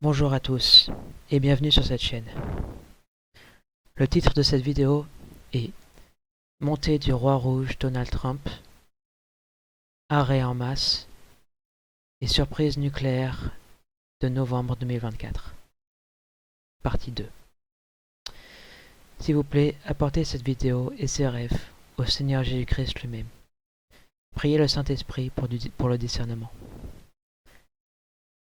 Bonjour à tous et bienvenue sur cette chaîne. Le titre de cette vidéo est Montée du roi rouge Donald Trump, arrêt en masse et surprise nucléaire de novembre 2024. Partie 2. S'il vous plaît, apportez cette vidéo et ses rêves au Seigneur Jésus-Christ lui-même. Priez le Saint-Esprit pour le discernement.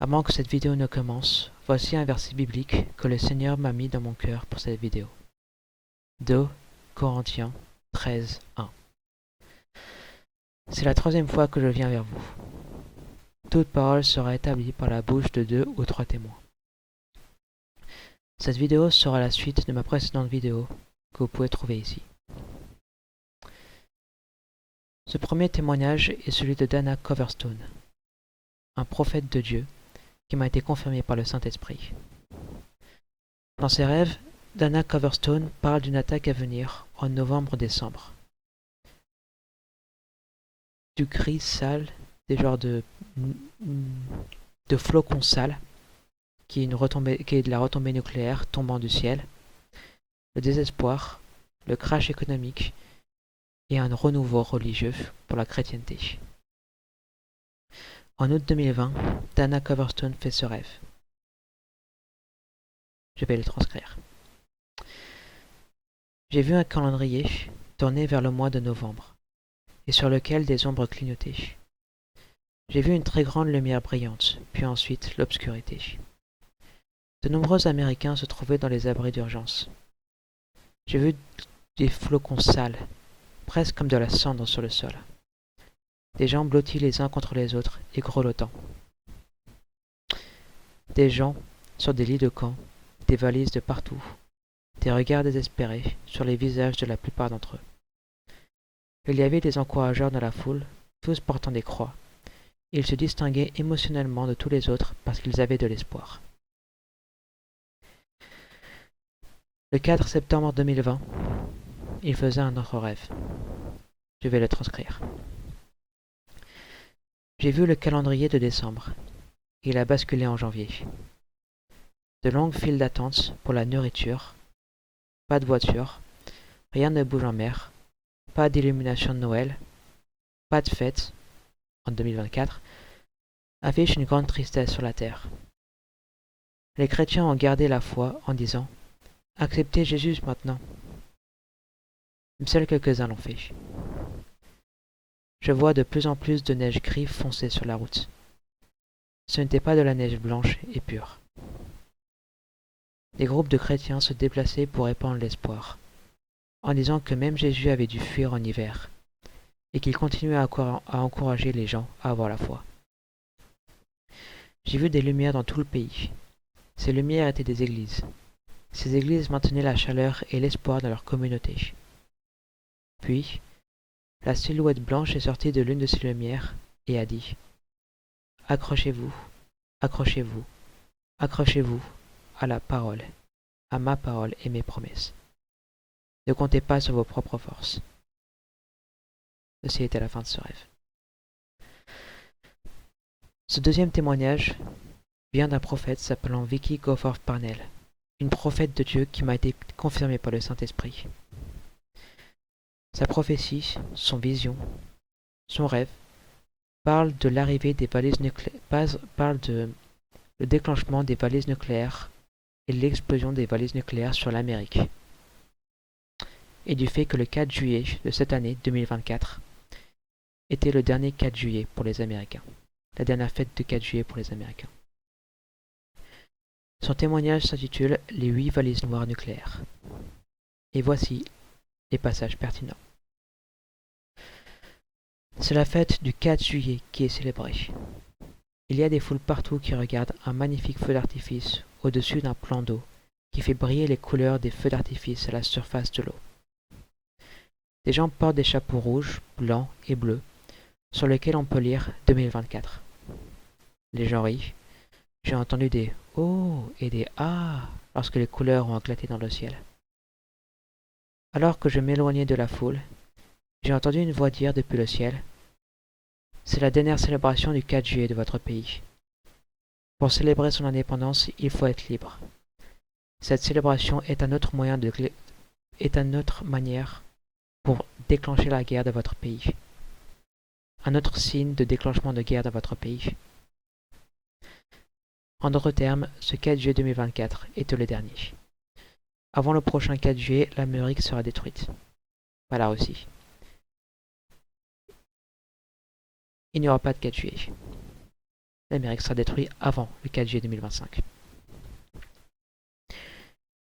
Avant que cette vidéo ne commence, voici un verset biblique que le Seigneur m'a mis dans mon cœur pour cette vidéo. 2 Corinthiens 13, 1. C'est la troisième fois que je viens vers vous. Toute parole sera établie par la bouche de 2 ou 3 témoins. Cette vidéo sera la suite de ma précédente vidéo que vous pouvez trouver ici. Ce premier témoignage est celui de Dana Coverstone, un prophète de Dieu qui m'a été confirmé par le Saint-Esprit. Dans ses rêves, Dana Coverstone parle d'une attaque à venir en novembre-décembre. Du gris sale, des genres de flocons sales, qui est de la retombée nucléaire tombant du ciel, le désespoir, le crash économique et un renouveau religieux pour la chrétienté. En août 2020, Dana Coverstone fait ce rêve. Je vais le transcrire. J'ai vu un calendrier tourné vers le mois de novembre, et sur lequel des ombres clignotaient. J'ai vu une très grande lumière brillante, puis ensuite l'obscurité. De nombreux Américains se trouvaient dans les abris d'urgence. J'ai vu des flocons sales, presque comme de la cendre sur le sol. Des gens blottis les uns contre les autres et grelottants. Des gens sur des lits de camp, des valises de partout, des regards désespérés sur les visages de la plupart d'entre eux. Il y avait des encourageurs dans la foule, tous portant des croix. Ils se distinguaient émotionnellement de tous les autres parce qu'ils avaient de l'espoir. Le 4 septembre 2020, il faisait un autre rêve. Je vais le transcrire. J'ai vu le calendrier de décembre. Il a basculé en janvier. De longues files d'attente pour la nourriture, pas de voiture, rien ne bouge en mer, pas d'illumination de Noël, pas de fête, en 2024, affiche une grande tristesse sur la terre. Les chrétiens ont gardé la foi en disant « Acceptez Jésus maintenant ». Seuls quelques-uns l'ont fait. Je vois de plus en plus de neige gris foncer sur la route. Ce n'était pas de la neige blanche et pure. Des groupes de chrétiens se déplaçaient pour répandre l'espoir, en disant que même Jésus avait dû fuir en hiver, et qu'il continuait à encourager les gens à avoir la foi. J'ai vu des lumières dans tout le pays. Ces lumières étaient des églises. Ces églises maintenaient la chaleur et l'espoir dans leur communauté. Puis, la silhouette blanche est sortie de l'une de ces lumières et a dit « Accrochez-vous, accrochez-vous, accrochez-vous à la parole, à ma parole et mes promesses. Ne comptez pas sur vos propres forces. » Ceci était la fin de ce rêve. Ce deuxième témoignage vient d'un prophète s'appelant Vicky Goforth Parnell, une prophète de Dieu qui m'a été confirmée par le Saint-Esprit. Sa prophétie, son vision, son rêve parle de l'arrivée des valises nucléaires, parle de le déclenchement des valises nucléaires et l'explosion des valises nucléaires sur l'Amérique, et du fait que le 4 juillet de cette année 2024 était le dernier 4 juillet pour les Américains, la dernière fête de 4 juillet pour les Américains. Son témoignage s'intitule « Les 8 valises noires nucléaires ». Et voici les passages pertinents. C'est la fête du 4 juillet qui est célébrée. Il y a des foules partout qui regardent un magnifique feu d'artifice au-dessus d'un plan d'eau qui fait briller les couleurs des feux d'artifice à la surface de l'eau. Des gens portent des chapeaux rouges, blancs et bleus sur lesquels on peut lire 2024. Les gens rient. J'ai entendu des « oh » et des « ah » lorsque les couleurs ont éclaté dans le ciel. Alors que je m'éloignais de la foule, j'ai entendu une voix dire depuis le ciel « C'est la dernière célébration du 4 juillet de votre pays. Pour célébrer son indépendance, il faut être libre. Cette célébration est un autre manière pour déclencher la guerre de votre pays. Un autre signe de déclenchement de guerre dans votre pays. En d'autres termes, ce 4 juillet 2024 est le dernier. Avant le prochain 4 juillet, l'Amérique sera détruite. Pas la Russie. Il n'y aura pas de 4 juillet. L'Amérique sera détruite avant le 4 juillet 2025.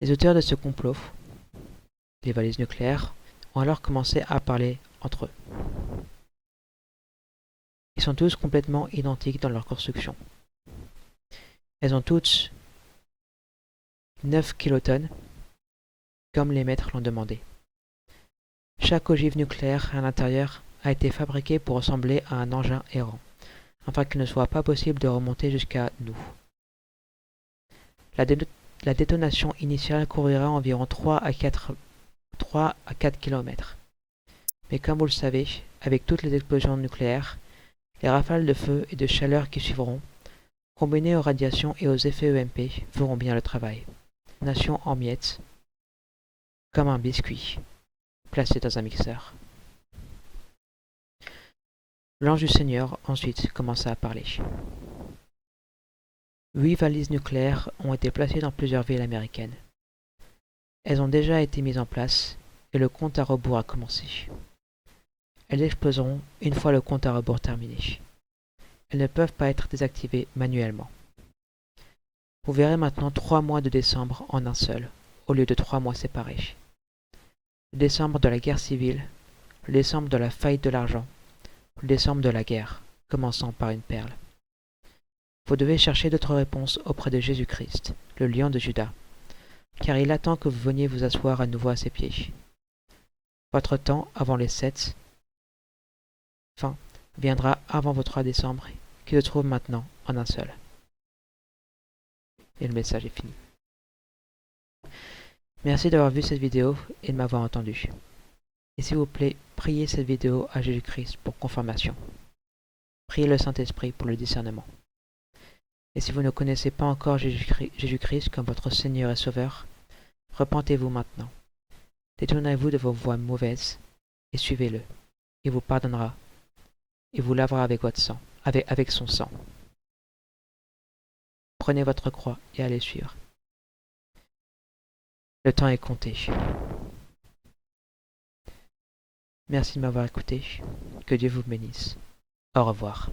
Les auteurs de ce complot, les valises nucléaires, ont alors commencé à parler entre eux. Ils sont tous complètement identiques dans leur construction. Elles ont toutes 9 kilotonnes, comme les maîtres l'ont demandé. Chaque ogive nucléaire à l'intérieur a été fabriquée pour ressembler à un engin errant, afin qu'il ne soit pas possible de remonter jusqu'à nous. La détonation initiale couvrira environ 3 à 4 km. Mais comme vous le savez, avec toutes les explosions nucléaires, les rafales de feu et de chaleur qui suivront, combinées aux radiations et aux effets EMP, feront bien le travail. Nation en miettes, comme un biscuit, placé dans un mixeur. L'ange du Seigneur ensuite commença à parler. 8 valises nucléaires ont été placées dans plusieurs villes américaines. Elles ont déjà été mises en place et le compte à rebours a commencé. Elles exploseront une fois le compte à rebours terminé. Elles ne peuvent pas être désactivées manuellement. Vous verrez maintenant 3 mois de décembre en un seul, au lieu de 3 mois séparés. Le décembre de la guerre civile, le décembre de la faillite de l'argent, le décembre de la guerre, commençant par une perle. Vous devez chercher d'autres réponses auprès de Jésus-Christ, le lion de Juda, car il attend que vous veniez vous asseoir à nouveau à ses pieds. Votre temps avant les 7 viendra avant vos 3 décembre, qui se trouve maintenant en un seul. Et le message est fini. Merci d'avoir vu cette vidéo et de m'avoir entendu. Et s'il vous plaît, priez cette vidéo à Jésus-Christ pour confirmation. Priez le Saint-Esprit pour le discernement. Et si vous ne connaissez pas encore Jésus-Christ comme votre Seigneur et Sauveur, repentez-vous maintenant. Détournez-vous de vos voies mauvaises et suivez-le. Il vous pardonnera et vous lavera avec votre sang, avec son sang. Prenez votre croix et allez suivre. Le temps est compté. Merci de m'avoir écouté. Que Dieu vous bénisse. Au revoir.